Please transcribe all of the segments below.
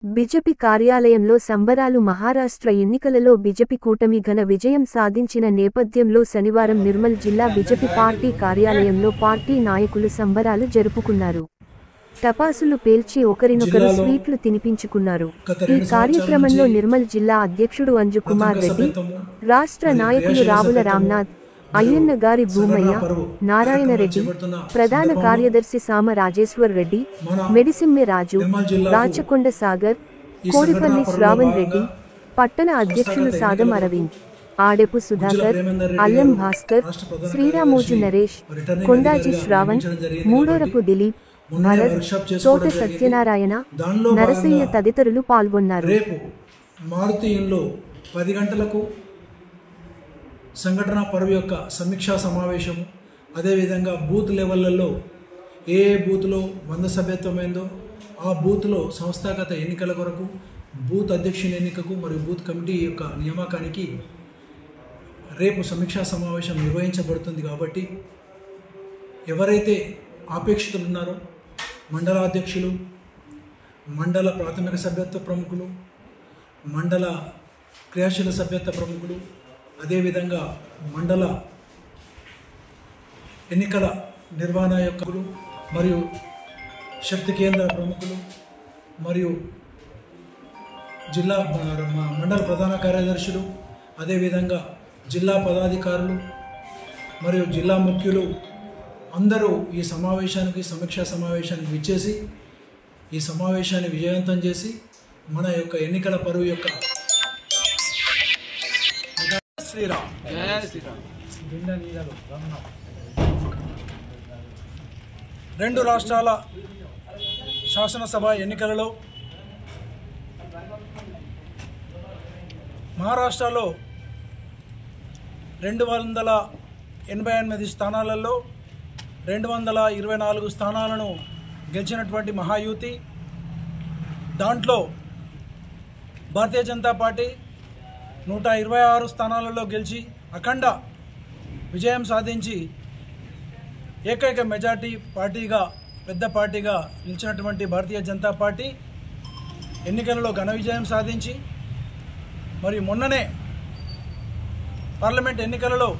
BJP కార్యాలయంలో సంబరాలు. మహారాష్ట్ర ఎన్నికలలో బీజేపీ కూటమి ఘన విజయం సాధించిన నేపథ్యంలో శనివారం నిర్మల్ జిల్లా బీజేపీ పార్టీ కార్యాలయంలో పార్టీ నాయకులు సంబరాలు జరుపుకున్నారు. టపాసులు పేల్చి ఒకరినొకరు స్వీట్లు తినిపించుకున్నారు. ఈ కార్యక్రమంలో నిర్మల్ జిల్లా అధ్యక్షుడు అంజు కుమార్ రెడ్డి, రాష్ట్ర నాయకులు రావుల రామ్నాథ్, అయ్యన్న గారి భూమయ్య, నారాయణ రెడ్డి, ప్రధాన కార్యదర్శి సామ రాజేశ్వర్ రెడ్డి, మెడిసిమ్మె రాజు, రాచకొండ సాగర్, కోడిపల్లి శ్రావణ్ రెడ్డి, పట్టణ అధ్యక్షులు సాదం అరవింద్, ఆడెపు సుధాకర్, అల్లం భాస్కర్, శ్రీరామోజు నరేష్, కొండాజీ శ్రావణ్, మూడోరపు దిలీప్, భరత్, తోట సత్యనారాయణ, నరసయ్య తదితరులు పాల్గొన్నారు. మారుతీయంలో 10 గంటలకు సంఘటన పర్వ యొక్క సమీక్షా సమావేశము, అదేవిధంగా బూత్ లెవెళ్లలో ఏ బూత్లో 100 సభ్యత్వమైందో ఆ బూత్లో సంస్థాగత ఎన్నికల కొరకు, బూత్ అధ్యక్షుని ఎన్నికకు మరియు బూత్ కమిటీ యొక్క నియామకానికి రేపు సమీక్షా సమావేశం నిర్వహించబడుతుంది. కాబట్టి ఎవరైతే ఆపేక్షితులు ఉన్నారో మండల అధ్యక్షులు, మండల ప్రాథమిక సభ్యత్వ ప్రముఖులు, మండల క్రియాశీల సభ్యత్వ ప్రముఖులు, అదేవిధంగా మండల ఎన్నికల నిర్వహణ యొక్క మరియు శక్తి కేంద్ర ప్రముఖులు మరియు జిల్లా మండల ప్రధాన కార్యదర్శులు, అదేవిధంగా జిల్లా పదాధికారులు మరియు జిల్లా ముఖ్యులు అందరూ ఈ సమావేశానికి, సమీక్షా సమావేశానికి విచ్చేసి ఈ సమావేశాన్ని విజయవంతం చేసి మన యొక్క ఎన్నికల పరువు యొక్క శ్రీరామ్ రెండు రాష్ట్రాల శాసనసభ ఎన్నికలలో మహారాష్ట్రలో 288 స్థానాలలో 224 స్థానాలను గెలిచినటువంటి మహాయుతి, దాంట్లో భారతీయ జనతా పార్టీ 126 స్థానాలలో గెలిచి అఖండ విజయం సాధించి ఏకైక మెజార్టీ పార్టీగా, పెద్ద పార్టీగా నిలిచినటువంటి భారతీయ జనతా పార్టీ ఎన్నికలలో ఘన విజయం సాధించి, మరి మొన్ననే పార్లమెంట్ ఎన్నికలలో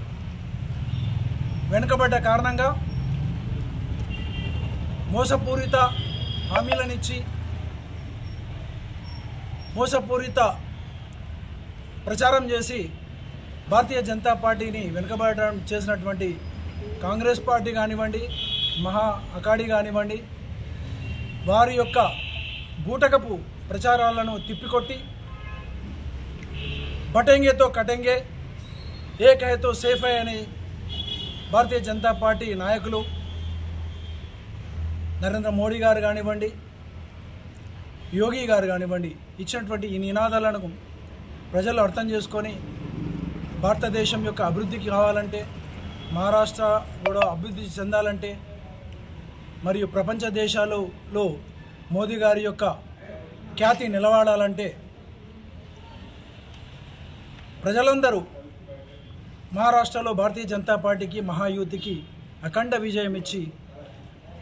వెనుకబడ్డ కారణంగా మోసపూరిత హామీలనిచ్చి మోసపూరిత ప్రచారం చేసి భారతీయ జనతా పార్టీని వెనుకబడడం చేసినటువంటి కాంగ్రెస్ పార్టీ కానివ్వండి, మహా అకాడీ కానివ్వండి, వారి యొక్క బూటకపు ప్రచారాలను తిప్పికొట్టి బటెంగేతో కటెంగే, ఏక్ హై తో సేఫ్ హై అని భారతీయ జనతా పార్టీ నాయకులు నరేంద్ర మోడీ గారు కానివ్వండి, యోగి గారు కానివ్వండి ఇచ్చినటువంటి ఈ నినాదాలను ప్రజలు అర్థం చేసుకొని భారతదేశం యొక్క అభివృద్ధికి కావాలంటే, మహారాష్ట్ర కూడా అభివృద్ధి చెందాలంటే, మరియు ప్రపంచ దేశాలలో మోదీ గారి యొక్క ఖ్యాతి నిలబడాలంటే ప్రజలందరూ మహారాష్ట్రలో భారతీయ జనతా పార్టీకి, మహాయూతికి అఖండ విజయం ఇచ్చి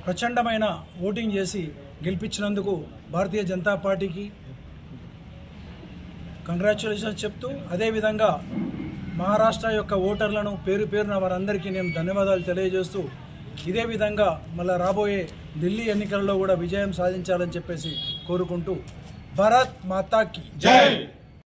ప్రచండమైన ఓటింగ్ చేసి గెలిపించినందుకు భారతీయ జనతా పార్టీకి కంగ్రాచ్యులేషన్స్ చెప్తూ, అదేవిధంగా మహారాష్ట్ర యొక్క ఓటర్లను పేరు పేరున వారందరికీ నేను ధన్యవాదాలు తెలియజేస్తూ, ఇదే విధంగా మళ్ళీ రాబోయే ఢిల్లీ ఎన్నికల్లో కూడా విజయం సాధించాలని చెప్పేసి కోరుకుంటూ, భారత్ మాతాకి జై.